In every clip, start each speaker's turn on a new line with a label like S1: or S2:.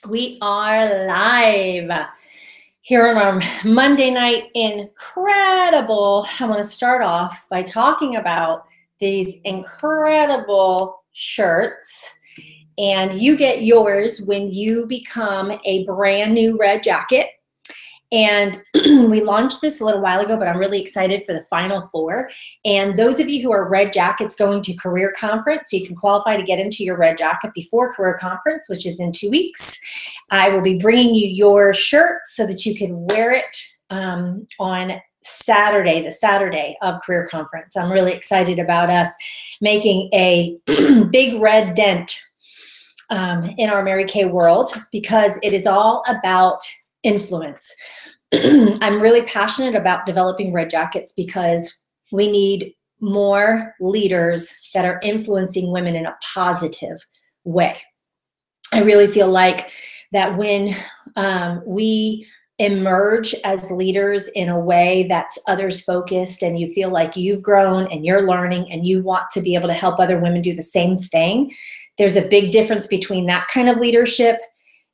S1: We are live here on our Monday night incredible. I want to start off by talking about these incredible shirts, and you get yours when you become a brand new red jacket. And we launched this a little while ago, but I'm really excited for the final four. And those of you who are red jackets going to career conference, so you can qualify to get into your red jacket before career conference, which is in 2 weeks. I will be bringing you your shirt so that you can wear it on Saturday, the Saturday of career conference. I'm really excited about us making a big red dent in our Mary Kay world, because it is all about influence. I'm really passionate about developing red jackets because we need more leaders that are influencing women in a positive way. I really feel like that when we emerge as leaders in a way that's others focused, and you feel like you've grown and you're learning and you want to be able to help other women do the same thing, there's a big difference between that kind of leadership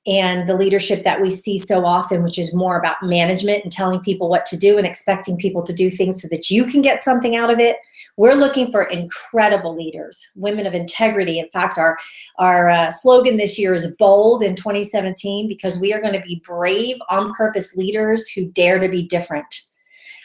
S1: and the leadership that we see so often, which is more about management and telling people what to do and expecting people to do things so that you can get something out of it. We're looking for incredible leaders, women of integrity. In fact, our slogan this year is bold in 2017, because we are going to be brave, on purpose leaders who dare to be different.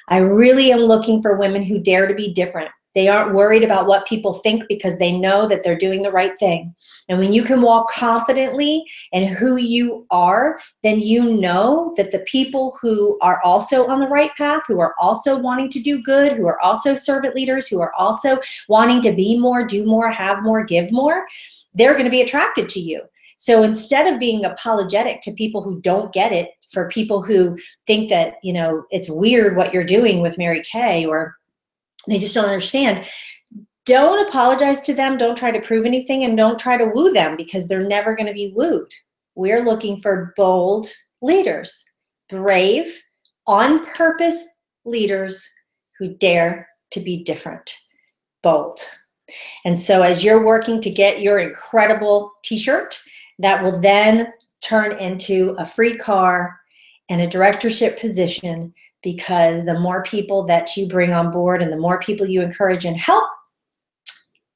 S1: I really am looking for women who dare to be different. They aren't worried about what people think because they know that they're doing the right thing. And when you can walk confidently in who you are, then you know that the people who are also on the right path, who are also wanting to do good, who are also servant leaders, who are also wanting to be more, do more, have more, give more, they're going to be attracted to you. So instead of being apologetic to people who don't get it, for people who think that, you know, it's weird what you're doing with Mary Kay, or they just don't understand, don't apologize to them. Don't try to prove anything, and don't try to woo them, because they're never going to be wooed. We're looking for bold leaders, brave, on purpose leaders who dare to be different, bold. And so as you're working to get your incredible t-shirt, that will then turn into a free car and a directorship position, because the more people that you bring on board and the more people you encourage and help,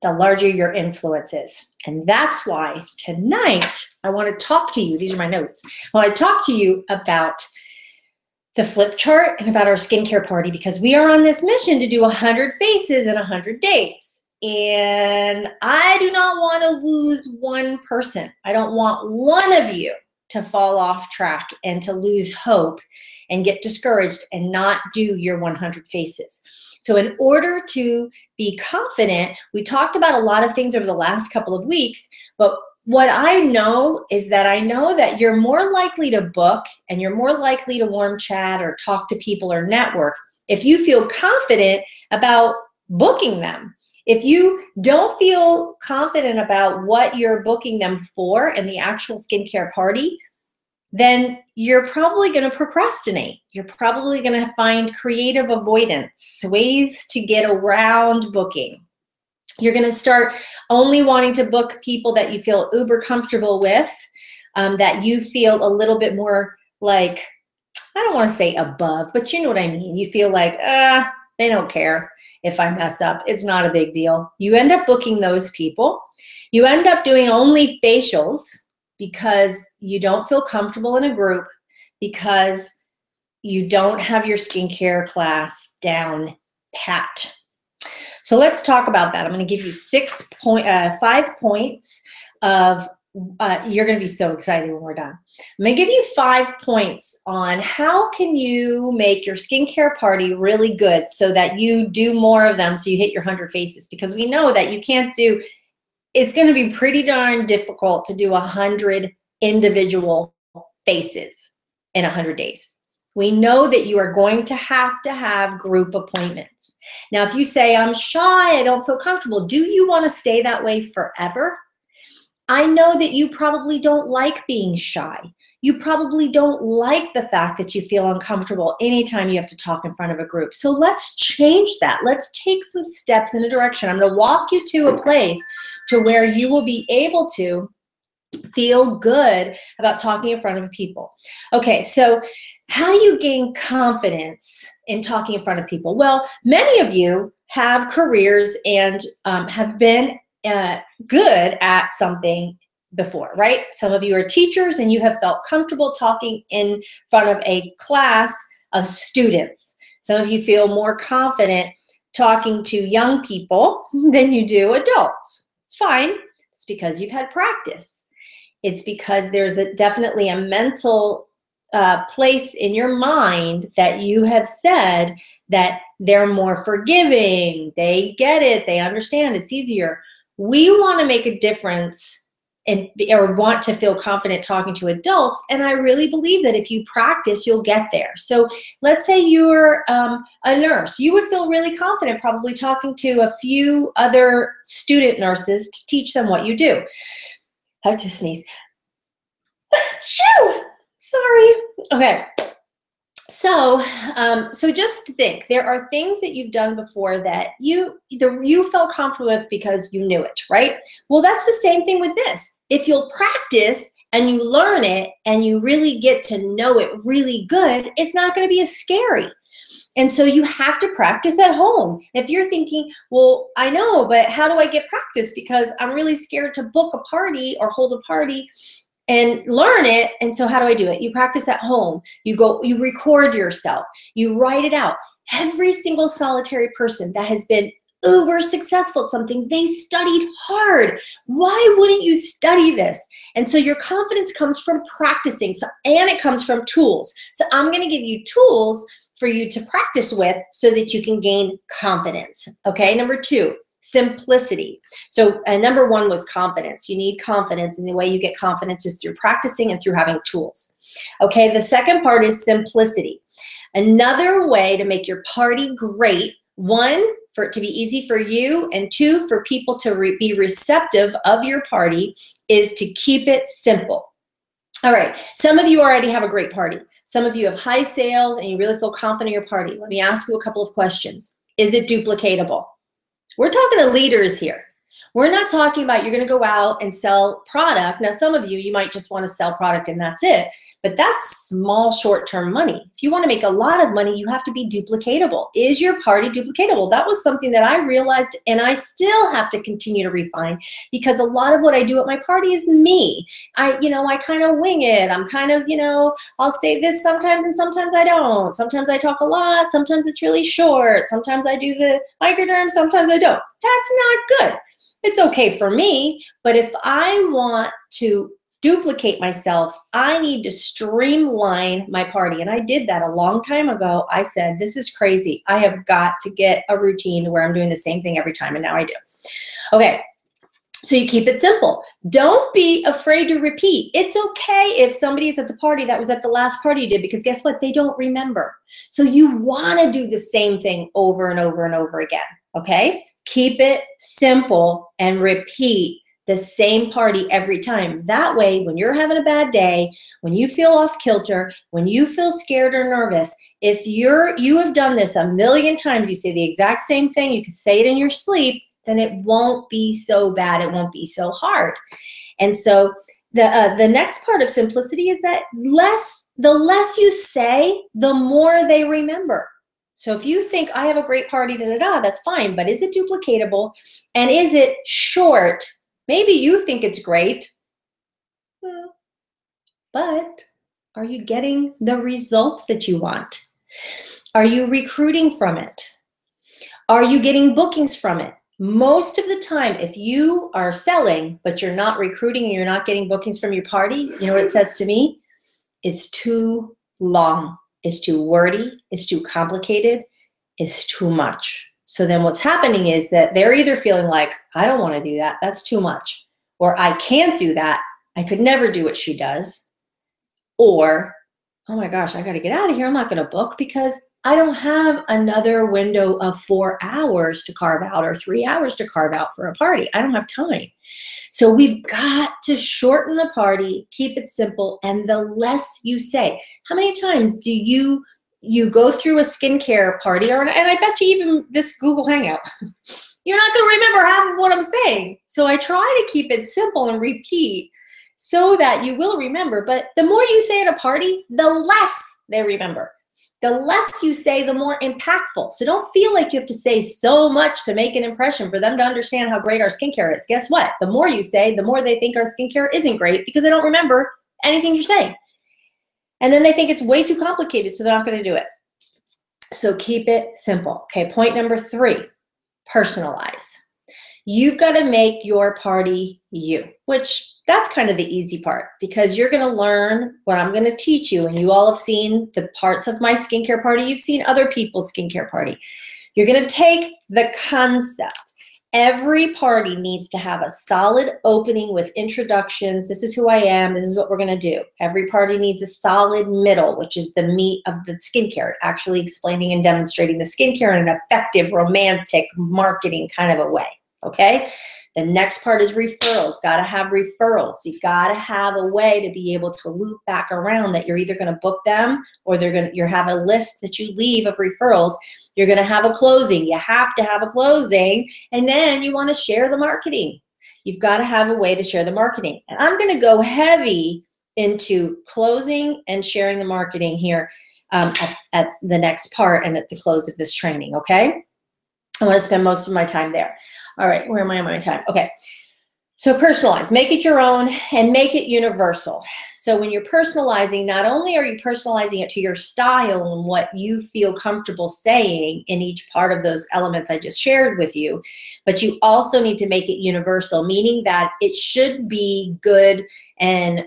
S1: the larger your influence is. And that's why tonight I want to talk to you. These are my notes. I want to talk to you about the flip chart and about our skincare party, because we are on this mission to do 100 faces in 100 days. And I do not want to lose one person. I don't want one of you to fall off track and to lose hope and get discouraged and not do your 100 faces. So in order to be confident, we talked about a lot of things over the last couple of weeks, but what I know is that I know that you're more likely to book and you're more likely to warm chat or talk to people or network if you feel confident about booking them. If you don't feel confident about what you're booking them for in the actual skincare party, then you're probably going to procrastinate. You're probably going to find creative avoidance, ways to get around booking. You're going to start only wanting to book people that you feel uber comfortable with, that you feel a little bit more like, I don't want to say above, but you know what I mean. You feel like, they don't care if I mess up. It's not a big deal. You end up booking those people. You end up doing only facials because you don't feel comfortable in a group, because you don't have your skincare class down pat. So let's talk about that. I'm going to give you 5 points of, you're going to be so excited when we're done. I'm going to give you 5 points on how can you make your skincare party really good so that you do more of them, so you hit your 100 faces, because we know that you can't do, it's going to be pretty darn difficult to do 100 individual faces in 100 days. We know that you are going to have group appointments. Now, if you say, I'm shy, I don't feel comfortable, do you want to stay that way forever? I know that you probably don't like being shy. You probably don't like the fact that you feel uncomfortable anytime you have to talk in front of a group. So let's change that. Let's take some steps in a direction. I'm going to walk you to a place to where you will be able to feel good about talking in front of people. Okay, so how do you gain confidence in talking in front of people? Well, many of you have careers and have been good at something before, right? Some of you are teachers and you have felt comfortable talking in front of a class of students. Some of you feel more confident talking to young people than you do adults. It's fine. It's because you've had practice. It's because there's definitely a mental place in your mind that you have said that they're more forgiving, they get it, they understand, it's easier. We want to make a difference or want to feel confident talking to adults, and I really believe that if you practice, you'll get there. So let's say you're a nurse. You would feel really confident probably talking to a few other student nurses to teach them what you do. I have to sneeze. Shoo! Sorry. Okay. So just think, there are things that you've done before that you felt comfortable with because you knew it, right? Well, that's the same thing with this. If you'll practice and you learn it and you really get to know it really good, it's not going to be as scary. And so you have to practice at home. If you're thinking, well, I know, but how do I get practice? Because I'm really scared to book a party or hold a party and learn it. And so how do I do it? You practice at home. You record yourself. You write it out. Every single solitary person that has been uber successful at something, they studied hard. Why wouldn't you study this? And so your confidence comes from practicing. And it comes from tools. So I'm going to give you tools for you to practice with so that you can gain confidence. Okay, number 2. Simplicity. So number 1 was confidence. You need confidence, and the way you get confidence is through practicing and through having tools. Okay, the second part is simplicity. Another way to make your party great, 1, for it to be easy for you, and 2, for people to be receptive of your party, is to keep it simple. All right, some of you already have a great party. Some of you have high sales and you really feel confident in your party. Let me ask you a couple of questions. Is it duplicatable? We're talking to leaders here. We're not talking about you're going to go out and sell product. Now, some of you might just want to sell product and that's it. But that's small, short-term money. If you want to make a lot of money, you have to be duplicatable. Is your party duplicatable? That was something that I realized, and I still have to continue to refine, because a lot of what I do at my party is me. I kind of wing it. I'm kind of, I'll say this sometimes and sometimes I don't. Sometimes I talk a lot. Sometimes it's really short. Sometimes I do the microderm. Sometimes I don't. That's not good. It's okay for me, but if I want to duplicate myself, I need to streamline my party. And I did that a long time ago. I said, this is crazy. I have got to get a routine where I'm doing the same thing every time, and now I do. Okay, so you keep it simple. Don't be afraid to repeat. It's okay if somebody is at the party that was at the last party you did, because guess what? They don't remember. So you want to do the same thing over and over and over again, okay? Keep it simple and repeat the same party every time. That way, when you're having a bad day, when you feel off kilter, when you feel scared or nervous, if you have done this a million times, you say the exact same thing, you can say it in your sleep, then it won't be so bad. It won't be so hard. And so the next part of simplicity is that the less you say, the more they remember. So if you think I have a great party, that's fine. But is it duplicatable? And is it short? Maybe you think it's great, but are you getting the results that you want? Are you recruiting from it? Are you getting bookings from it? Most of the time, if you are selling, but you're not recruiting and you're not getting bookings from your party, you know what it says to me? It's too long. It's too wordy. It's too complicated. It's too much. So then what's happening is that they're either feeling like, I don't want to do that. That's too much. Or I can't do that. I could never do what she does. Or, oh my gosh, I got to get out of here. I'm not going to book because I don't have another window of 4 hours to carve out or 3 hours to carve out for a party. I don't have time. So we've got to shorten the party, keep it simple, and the less you say. How many times do you go through a skincare party, and I bet you even this Google Hangout, you're not going to remember half of what I'm saying. So I try to keep it simple and repeat so that you will remember. But the more you say at a party, the less they remember. The less you say, the more impactful. So don't feel like you have to say so much to make an impression for them to understand how great our skincare is. Guess what? The more you say, the more they think our skincare isn't great because they don't remember anything you're saying. And then they think it's way too complicated, so they're not going to do it. So keep it simple. Okay, point number 3, personalize. You've got to make your party you, which that's kind of the easy part because you're going to learn what I'm going to teach you. And you all have seen the parts of my skincare party. You've seen other people's skincare party. You're going to take the concept. Every party needs to have a solid opening with introductions. This is who I am. This is what we're going to do. Every party needs a solid middle, which is the meat of the skincare, actually explaining and demonstrating the skincare in an effective, romantic, marketing kind of a way. Okay? The next part is referrals. Got to have referrals. You've got to have a way to be able to loop back around that you're either going to book them or you have a list that you leave of referrals. You're going to have a closing. You have to have a closing. And then you want to share the marketing. You've got to have a way to share the marketing. And I'm going to go heavy into closing and sharing the marketing here at the next part and at the close of this training, okay? I want to spend most of my time there. All right, where am I on my time? Okay, so personalize. Make it your own and make it universal. So when you're personalizing, not only are you personalizing it to your style and what you feel comfortable saying in each part of those elements I just shared with you, but you also need to make it universal, meaning that it should be good and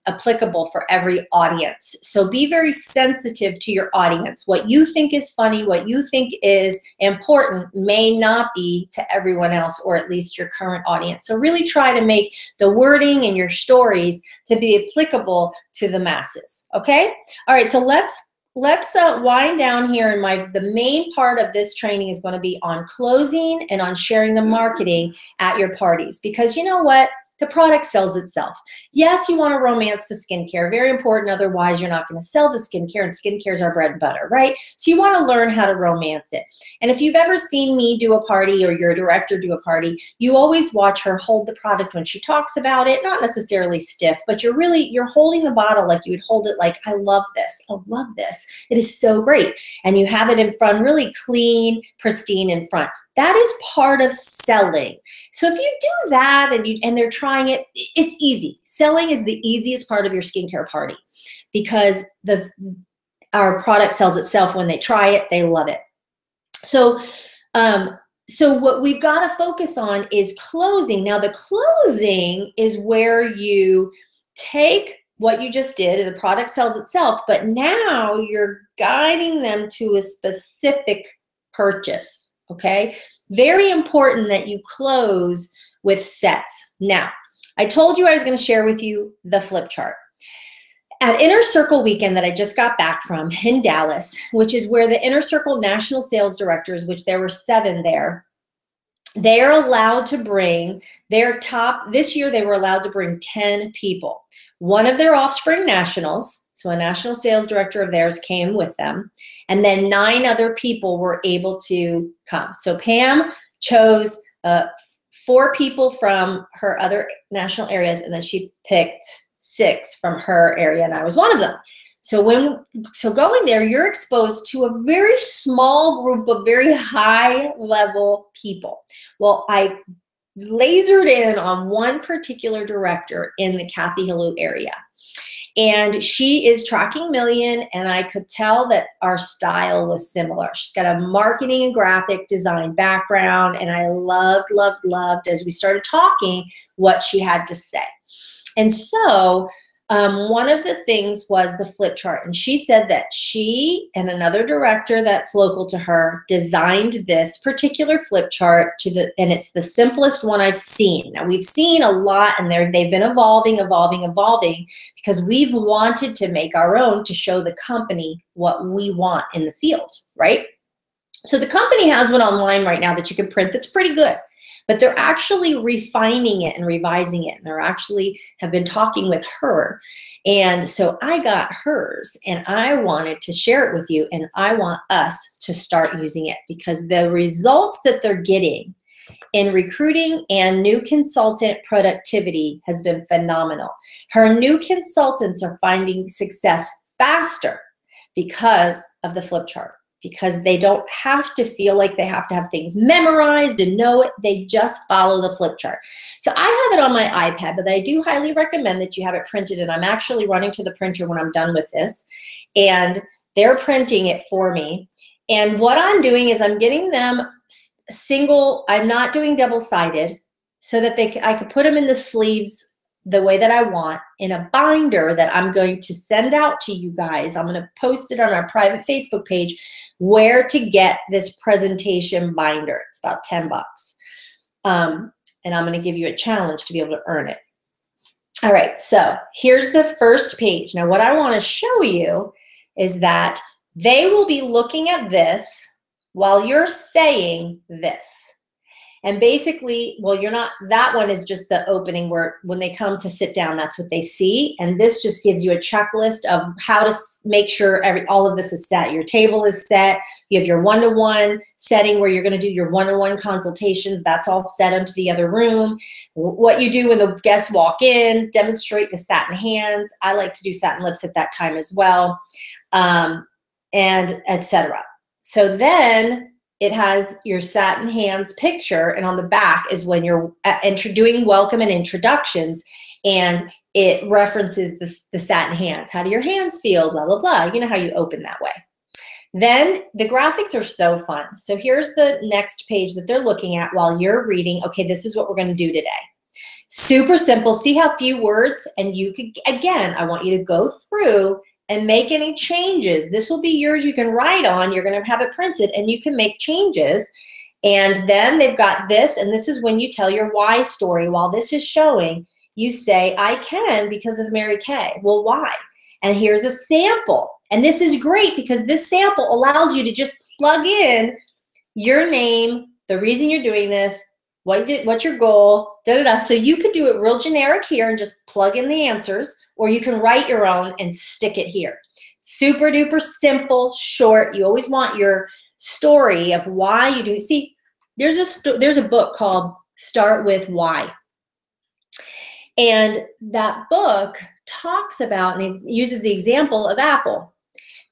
S1: applicable for every audience. So be very sensitive to your audience. What you think is funny, what you think is important may not be to everyone else, or at least your current audience. So really try to make the wording in your stories to be applicable to the masses, okay? All right, so let's wind down here. And the main part of this training is going to be on closing and on sharing the marketing at your parties, because you know what? The product sells itself. Yes, you want to romance the skincare, very important, otherwise you're not going to sell the skincare, and skincare is our bread and butter, right? So you want to learn how to romance it. And if you've ever seen me do a party or your director do a party, you always watch her hold the product when she talks about it, not necessarily stiff, but you're holding the bottle like you would hold it like, I love this, I love this, it is so great. And you have it in front, really clean, pristine in front. That is part of selling. So if you do that and they're trying it, it's easy. Selling is the easiest part of your skincare party because our product sells itself. When they try it, they love it. So what we've got to focus on is closing. Now the closing is where you take what you just did and the product sells itself, but now you're guiding them to a specific purchase. Okay, very important that you close with sets. Now, I told you I was going to share with you the flip chart. At Inner Circle weekend that I just got back from in Dallas, which is where the Inner Circle National Sales Directors, which there were 7 there, they are allowed to bring their top, this year they were allowed to bring 10 people. One of their Offspring Nationals, so a national sales director of theirs came with them, and then 9 other people were able to come. So Pam chose 4 people from her other national areas, and then she picked 6 from her area, and I was one of them. So going there, you're exposed to a very small group of very high level people. Well, I lasered in on one particular director in the Kathy Halou area. And she is tracking million, and I could tell that our style was similar. She's got a marketing and graphic design background, and I loved as we started talking what she had to say. And so one of the things was the flip chart, and she said that she and another director that's local to her designed this particular flip chart and it's the simplest one I've seen. Now we've seen a lot, and they've been evolving because we've wanted to make our own to show the company what we want in the field, right? So the company has one online right now that you can print that's pretty good. But they're actually refining it and revising it. And they're actually have been talking with her. And so I got hers, and I wanted to share it with you, and I want us to start using it because the results that they're getting in recruiting and new consultant productivity has been phenomenal. Her new consultants are finding success faster because of the flip chart, because they don't have to feel like they have to have things memorized and know it. They just follow the flip chart. So I have it on my iPad, but I do highly recommend that you have it printed, and I'm actually running to the printer when I'm done with this, and they're printing it for me. And what I'm doing is I'm getting them single, I'm not doing double-sided, so that I could put them in the sleeves the way that I want in a binder that I'm going to send out to you guys. I'm going to post it on our private Facebook page where to get this presentation binder. It's about 10 bucks. And I'm going to give you a challenge to be able to earn it. All right, so here's the first page. Now, what I want to show you is that they will be looking at this while you're saying this. And basically, well, you're not, that one is just the opening where when they come to sit down, that's what they see. And this just gives you a checklist of how to make sure all of this is set. Your table is set. You have your one-to-one setting where you're going to do your one-to-one consultations. That's all set into the other room. What you do when the guests walk in, demonstrate the satin hands. I like to do satin lips at that time as well, and etc. So then it has your satin hands picture, and on the back is when you're doing welcome and introductions, and it references the satin hands. How do your hands feel? Blah, blah, blah. You know how you open that way. Then the graphics are so fun. So here's the next page that they're looking at while you're reading. Okay, this is what we're going to do today. Super simple. See how few words, and you could, again, I want you to go through and make any changes. This will be yours. You can write on. You're going to have it printed, and you can make changes. And then they've got this, and this is when you tell your why story. While this is showing, you say, I can because of Mary Kay. Well, why? And here's a sample. And this is great because this sample allows you to just plug in your name, the reason you're doing this, what's your goal, da-da-da. So you could do it real generic here and just plug in the answers, or you can write your own and stick it here. Super duper simple, short. You always want your story of why you do it. See, there's a book called Start With Why. And that book talks about, and it uses the example of Apple.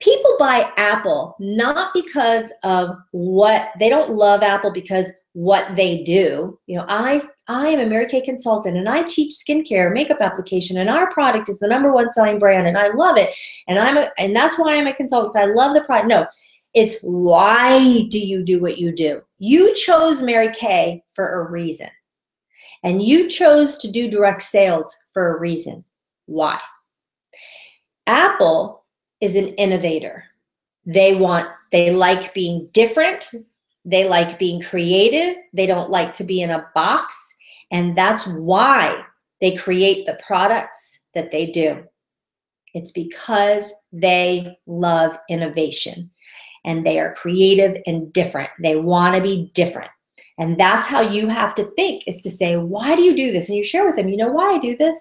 S1: People buy Apple not because of what, they don't love Apple because what they do. You know, I am a Mary Kay consultant, and I teach skincare, makeup application, and our product is the #1 selling brand, and I love it. And that's why I'm a consultant. I love the product. No, it's why do you do what you do? You chose Mary Kay for a reason. And you chose to do direct sales for a reason. Why? Apple is an innovator. They like being different. They like being creative. They don't like to be in a box. And that's why they create the products that they do. It's because they love innovation, and they are creative and different. They want to be different. And that's how you have to think, is to say, why do you do this? And you share with them, you know why I do this?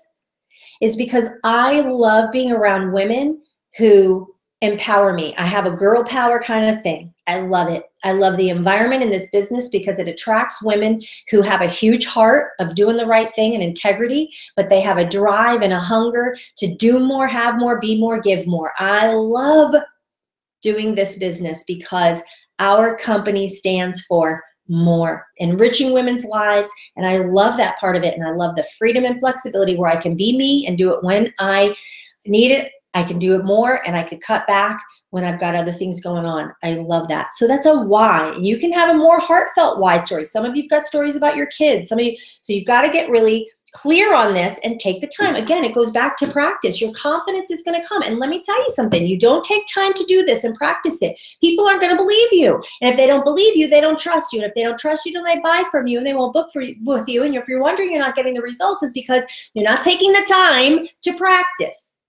S1: Is because I love being around women who empower me. I have a girl power kind of thing. I love it. I love the environment in this business because it attracts women who have a huge heart of doing the right thing and integrity, but they have a drive and a hunger to do more, have more, be more, give more. I love doing this business because our company stands for more, enriching women's lives, and I love that part of it, and I love the freedom and flexibility where I can be me and do it when I need it. I can do it more, and I could cut back when I've got other things going on. I love that. So that's a why. You can have a more heartfelt why story. Some of you've got stories about your kids. Some of you, so you've got to get really clear on this and take the time. Again, it goes back to practice. Your confidence is going to come. And let me tell you something. You don't take time to do this and practice it, people aren't going to believe you. And if they don't believe you, they don't trust you. And if they don't trust you, then they buy from you and they won't book with you. And if you're wondering you're not getting the results, it's because you're not taking the time to practice.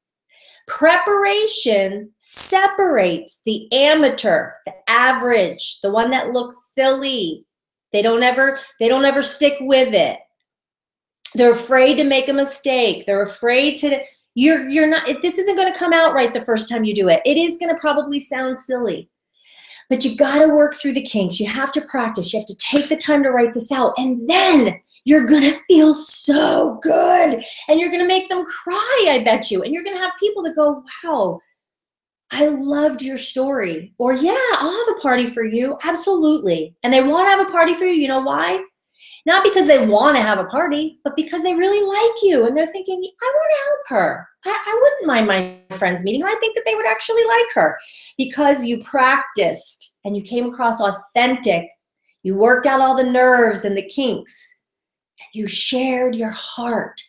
S1: Preparation separates the amateur, the average, the one that looks silly. They don't ever stick with it. They're afraid to make a mistake. They're afraid to, this isn't going to come out right the first time you do it. It is going to probably sound silly. But you got to work through the kinks. You have to practice. You have to take the time to write this out. And then you're going to feel so good. And you're going to make them cry, I bet you. And you're going to have people that go, wow, I loved your story. Or, yeah, I'll have a party for you. Absolutely. And they want to have a party for you. You know why? Not because they want to have a party, but because they really like you. And they're thinking, I want to help her. I wouldn't mind my friends meeting her. I think that they would actually like her. Because you practiced and you came across authentic. You worked out all the nerves and the kinks. You shared your heart.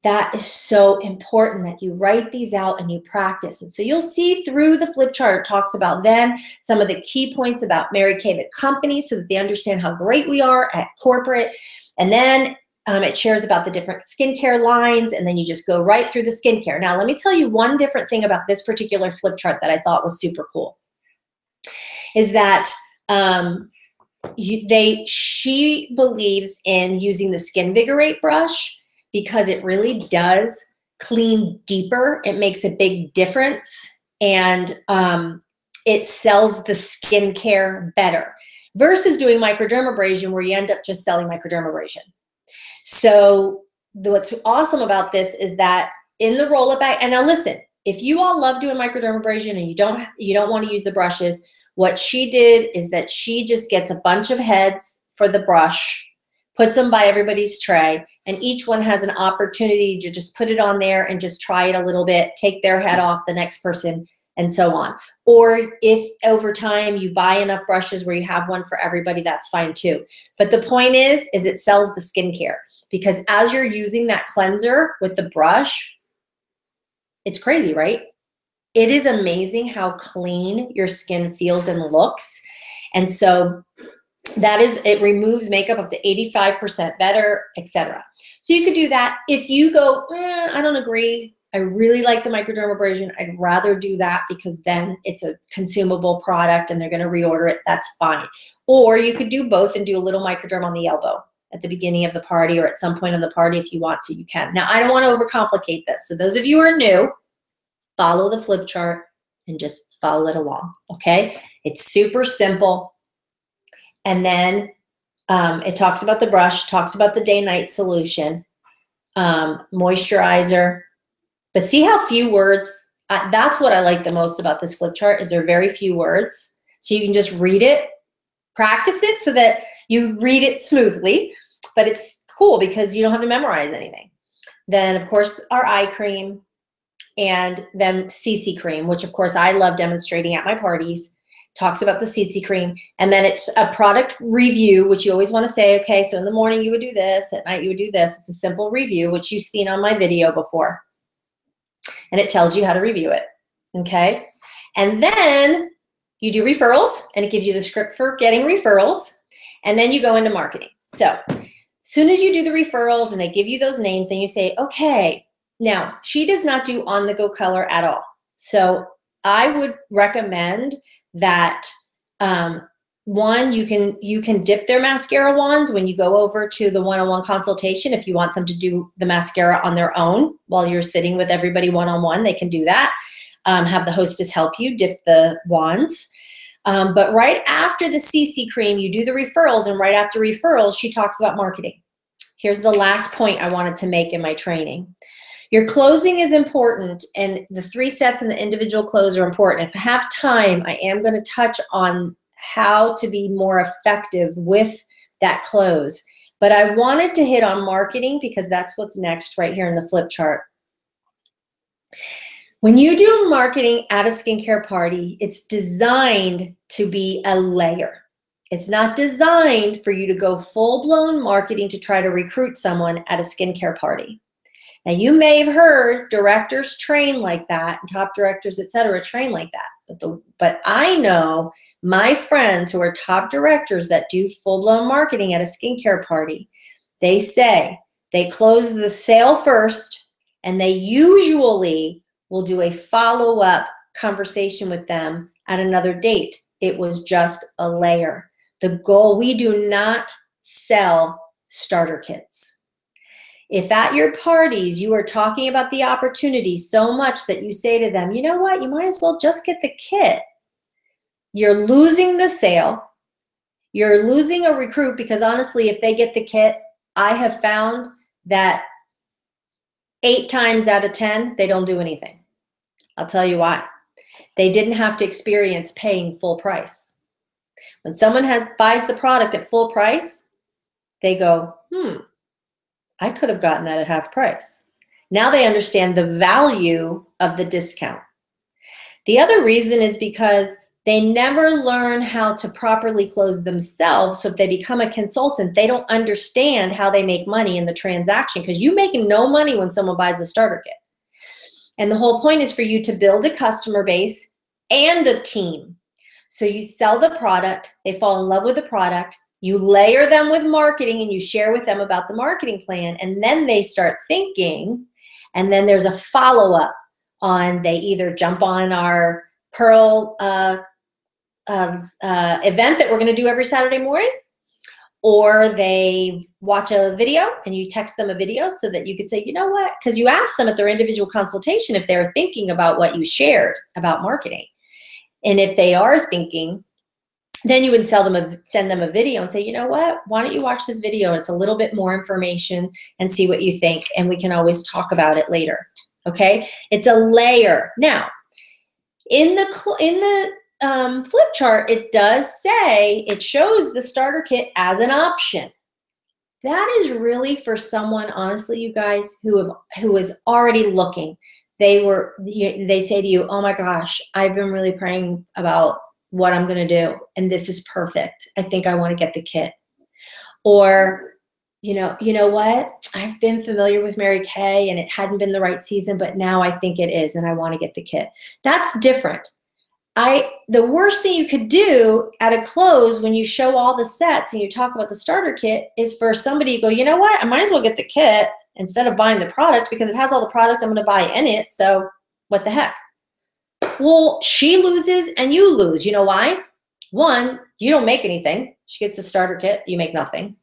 S1: That is so important that you write these out and you practice. And so you'll see through the flip chart, it talks about then some of the key points about Mary Kay, the company, so that they understand how great we are at corporate. And then it shares about the different skincare lines, and then you just go right through the skincare. Now, let me tell you one different thing about this particular flip chart that I thought was super cool, is that she believes in using the Skinvigorate brush, because it really does clean deeper. It makes a big difference, and it sells the skincare better versus doing microdermabrasion, where you end up just selling microdermabrasion. So what's awesome about this is that in the roll-up bag, and now listen, if you all love doing microdermabrasion and you don't want to use the brushes, what she did is that she just gets a bunch of heads for the brush, puts them by everybody's tray, and each one has an opportunity to just put it on there and just try it a little bit, take their head off the next person, and so on. Or if over time you buy enough brushes where you have one for everybody, that's fine too. But the point is it sells the skincare, because as you're using that cleanser with the brush, it's crazy, right? It is amazing how clean your skin feels and looks. And so that is, it removes makeup up to 85% better, etc. So you could do that. If you go, I don't agree, I really like the microdermabrasion, I'd rather do that because then it's a consumable product and they're going to reorder it, that's fine. Or you could do both and do a little microderm on the elbow at the beginning of the party or at some point in the party if you want to, you can. Now, I don't want to overcomplicate this. So those of you who are new, follow the flip chart and just follow it along, okay? It's super simple. And then it talks about the brush, talks about the day-night solution, moisturizer. But see how few words, that's what I like the most about this flip chart, is there are very few words. So you can just read it, practice it so that you read it smoothly, but it's cool because you don't have to memorize anything. Then, of course, our eye cream, and then CC cream, which, of course, I love demonstrating at my parties. Talks about the CC cream, and then it's a product review, which you always want to say, okay, so in the morning you would do this, at night you would do this. It's a simple review, which you've seen on my video before, and it tells you how to review it, okay? And then you do referrals, and it gives you the script for getting referrals, and then you go into marketing. So as soon as you do the referrals and they give you those names, then you say, okay, now she does not do on-the-go color at all. So I would recommend that one, you can dip their mascara wands when you go over to the one-on-one consultation. If you want them to do the mascara on their own while you're sitting with everybody one-on-one, they can do that. Have the hostess help you dip the wands. But right after the CC cream, you do the referrals, and right after referrals, she talks about marketing. Here's the last point I wanted to make in my training. Your closing is important, and the 3 sets and the individual close are important. If I have time, I am going to touch on how to be more effective with that close. But I wanted to hit on marketing because that's what's next right here in the flip chart. When you do marketing at a skincare party, it's designed to be a layer. It's not designed for you to go full-blown marketing to try to recruit someone at a skincare party. Now, you may have heard directors train like that, top directors, etc., train like that. But I know my friends who are top directors that do full-blown marketing at a skincare party, they say they close the sale first, and they usually will do a follow-up conversation with them at another date. It was just a layer. The goal, we do not sell starter kits. If at your parties you are talking about the opportunity so much that you say to them, you know what, you might as well just get the kit. You're losing the sale. You're losing a recruit because honestly, if they get the kit, I have found that 8 times out of 10, they don't do anything. I'll tell you why. They didn't have to experience paying full price. When someone buys the product at full price, they go, I could have gotten that at half price. Now they understand the value of the discount. The other reason is because they never learn how to properly close themselves. So if they become a consultant, they don't understand how they make money in the transaction, because you make no money when someone buys a starter kit. And the whole point is for you to build a customer base and a team. So you sell the product, they fall in love with the product, you layer them with marketing and you share with them about the marketing plan, and then they start thinking, and then there's a follow-up on, they either jump on our Pearl event that we're going to do every Saturday morning, or they watch a video and you text them a video so that you could say, you know what, because you asked them at their individual consultation if they're thinking about what you shared about marketing. And if they are thinking, then you would send them a video and say, you know what, why don't you watch this video? It's a little bit more information and see what you think. And we can always talk about it later. Okay. It's a layer. Now, in the flip chart, it does say, it shows the starter kit as an option. That is really for someone, honestly, you guys, who is already looking. They say to you, oh my gosh, I've been really praying about what I'm going to do, and this is perfect. I think I want to get the kit. Or, you know what? I've been familiar with Mary Kay and it hadn't been the right season, but now I think it is and I want to get the kit. That's different. The worst thing you could do at a close when you show all the sets and you talk about the starter kit is for somebody to go, you know what? I might as well get the kit instead of buying the product because it has all the product I'm going to buy in it. So what the heck? Well, she loses and you lose. You know why? One, you don't make anything. She gets a starter kit. You make nothing.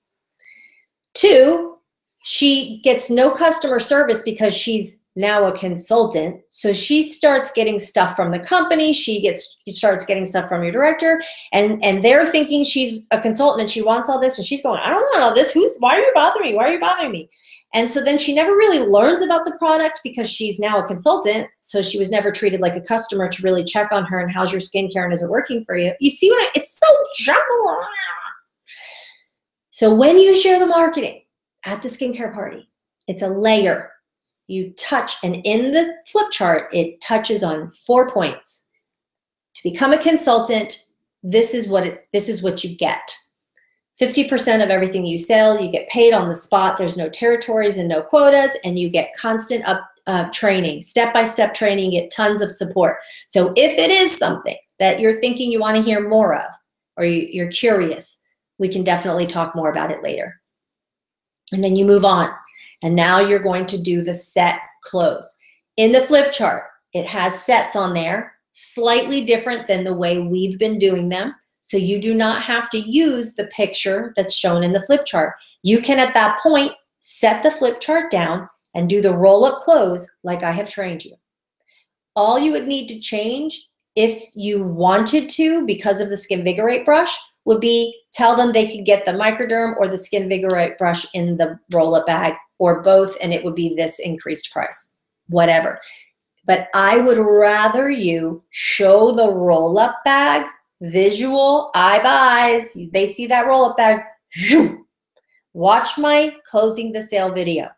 S1: Two, she gets no customer service because she's now a consultant. So she starts getting stuff from the company. She starts getting stuff from your director, and they're thinking she's a consultant and she wants all this, and she's going, I don't want all this. Why are you bothering me? Why are you bothering me? And so then she never really learns about the product because she's now a consultant. So she was never treated like a customer to really check on her and how's your skincare and is it working for you? You see it's so jumbled. So when you share the marketing at the skincare party, it's a layer. You touch, and in the flip chart, it touches on 4 points. To become a consultant, this is what you get. 50% of everything you sell, you get paid on the spot. There's no territories and no quotas, and you get constant training, step-by-step training, you get tons of support. So if it is something that you're thinking you want to hear more of, or you're curious, we can definitely talk more about it later. And then you move on. And now you're going to do the set close. In the flip chart, it has sets on there, slightly different than the way we've been doing them. So you do not have to use the picture that's shown in the flip chart. You can, at that point, set the flip chart down and do the roll-up close like I have trained you. All you would need to change, if you wanted to, because of the Skinvigorate brush, would be tell them they could get the Microderm or the Skinvigorate brush in the roll-up bag, or both, and it would be this increased price, whatever. But I would rather you show the roll-up bag, visual, eye buys. They see that roll-up bag, watch my closing the sale video.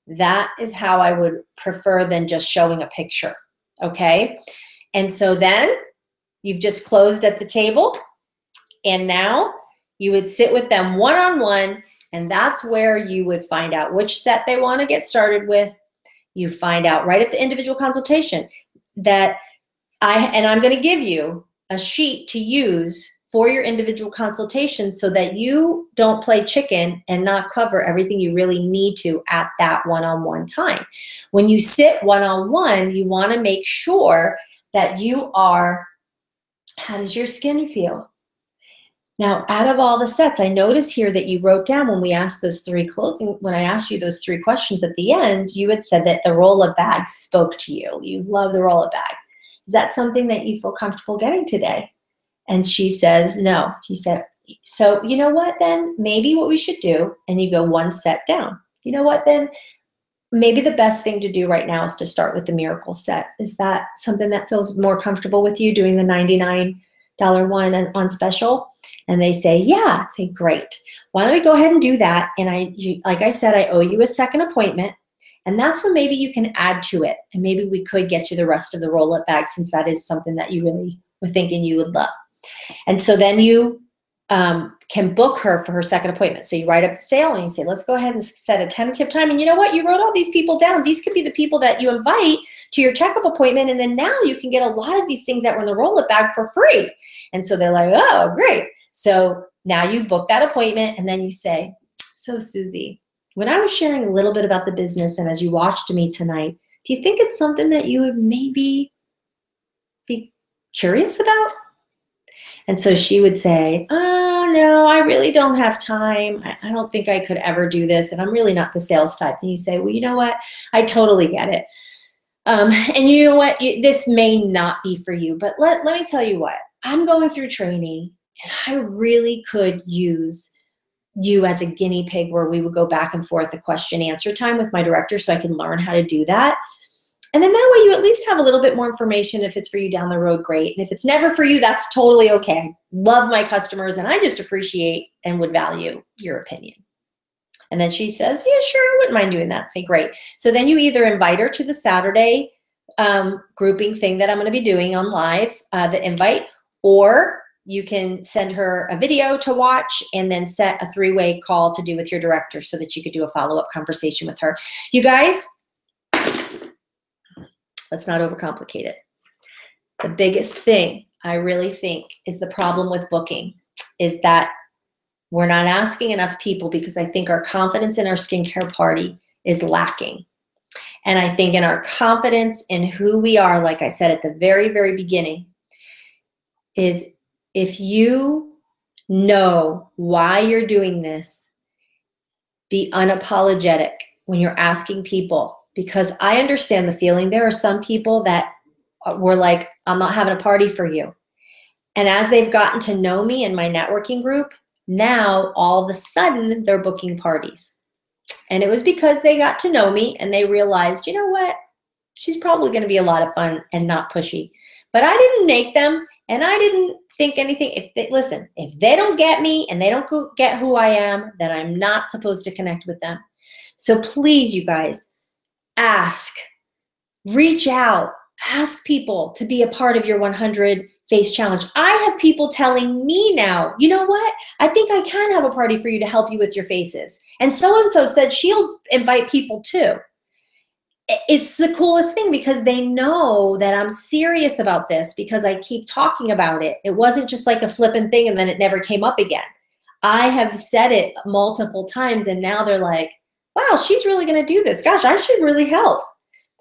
S1: That is how I would prefer than just showing a picture, okay? And so then you've just closed at the table, and now you would sit with them one-on-one, and that's where you would find out which set they want to get started with. You find out right at the individual consultation that I'm going to give you a sheet to use for your individual consultation so that you don't play chicken and not cover everything you really need to at that one-on-one time. When you sit one-on-one, you want to make sure that you are, how does your skin feel? Now, out of all the sets, I notice here that you wrote down when I asked you those 3 questions at the end, you had said that the roll-up bag spoke to you. You love the roll-up bag. Is that something that you feel comfortable getting today? And she says, no. She said, so you know what then? Maybe what we should do, and you go one set down. You know what then? Maybe the best thing to do right now is to start with the miracle set. Is that something that feels more comfortable with you, doing the $99 one on special? And they say, yeah. I say, great. Why don't we go ahead and do that? And like I said, I owe you a second appointment. And that's when maybe you can add to it. And maybe we could get you the rest of the roll-up bag, since that is something that you really were thinking you would love. And so then you can book her for her second appointment. So you write up the sale and you say, let's go ahead and set a tentative time. And you know what? You wrote all these people down. These could be the people that you invite to your checkup appointment. And then now you can get a lot of these things that were in the roll-up bag for free. And so they're like, oh, great. So now you book that appointment, and then you say, so Susie, when I was sharing a little bit about the business and as you watched me tonight, do you think it's something that you would maybe be curious about? And so she would say, oh, no, I really don't have time. I don't think I could ever do this, and I'm really not the sales type. And you say, well, you know what? I totally get it. And you know what? This may not be for you, but let me tell you what. I'm going through training, and I really could use you as a guinea pig, where we would go back and forth a question answer time with my director, so I can learn how to do that. And then that way you at least have a little bit more information. If it's for you down the road, great. And if it's never for you, that's totally okay. I love my customers, and I just appreciate and would value your opinion. And then she says, yeah, sure, I wouldn't mind doing that. Say, great. So then you either invite her to the Saturday grouping thing that I'm going to be doing on live, the invite, or you can send her a video to watch and then set a 3-way call to do with your director so that you could do a follow-up conversation with her. You guys, let's not overcomplicate it. The biggest thing I really think is the problem with booking is that we're not asking enough people, because I think our confidence in our skincare party is lacking. And I think in our confidence in who we are, like I said at the very, very beginning, is if you know why you're doing this, be unapologetic when you're asking people. Because I understand the feeling. There are some people that were like, I'm not having a party for you. And as they've gotten to know me in my networking group, now all of a sudden they're booking parties. And it was because they got to know me and they realized, you know what? She's probably going to be a lot of fun and not pushy. But I didn't make them, and I didn't think anything. Listen, if they don't get me and they don't get who I am, then I'm not supposed to connect with them. So please, you guys, ask, reach out, ask people to be a part of your 100 face challenge. I have people telling me now, you know what? I think I can have a party for you to help you with your faces. And so said she'll invite people too. It's the coolest thing, because they know that I'm serious about this, because I keep talking about it. It wasn't just like a flippant thing and then it never came up again. I have said it multiple times, and now they're like, wow, she's really going to do this. Gosh, I should really help.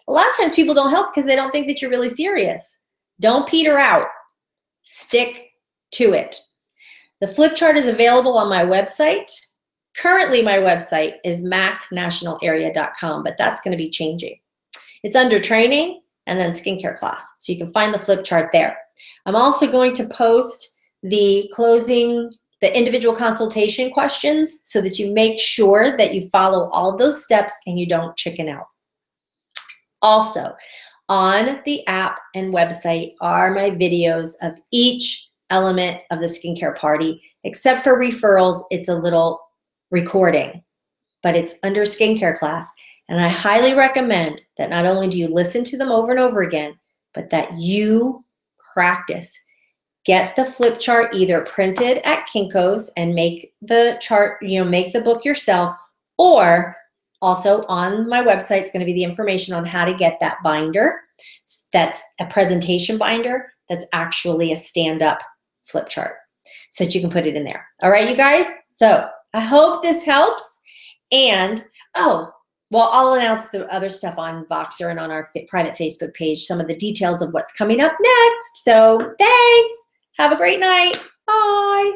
S1: A lot of times people don't help because they don't think that you're really serious. Don't peter out. Stick to it. The flip chart is available on my website. Currently, my website is macnationalarea.com, but that's going to be changing. It's under training and then skincare class. So you can find the flip chart there. I'm also going to post the individual consultation questions so that you make sure that you follow all of those steps and you don't chicken out. Also, on the app and website are my videos of each element of the skincare party. Except for referrals, it's a little recording, but it's under skincare class. And I highly recommend that not only do you listen to them over and over again, but that you practice. Get the flip chart either printed at Kinko's and make the chart, make the book yourself, or also on my website, it's going to be the information on how to get that binder. That's a presentation binder that's actually a stand-up flip chart, so that you can put it in there. All right, you guys? So I hope this helps. And, I'll announce the other stuff on Voxer and on our private Facebook page, some of the details of what's coming up next. So thanks. Have a great night. Bye.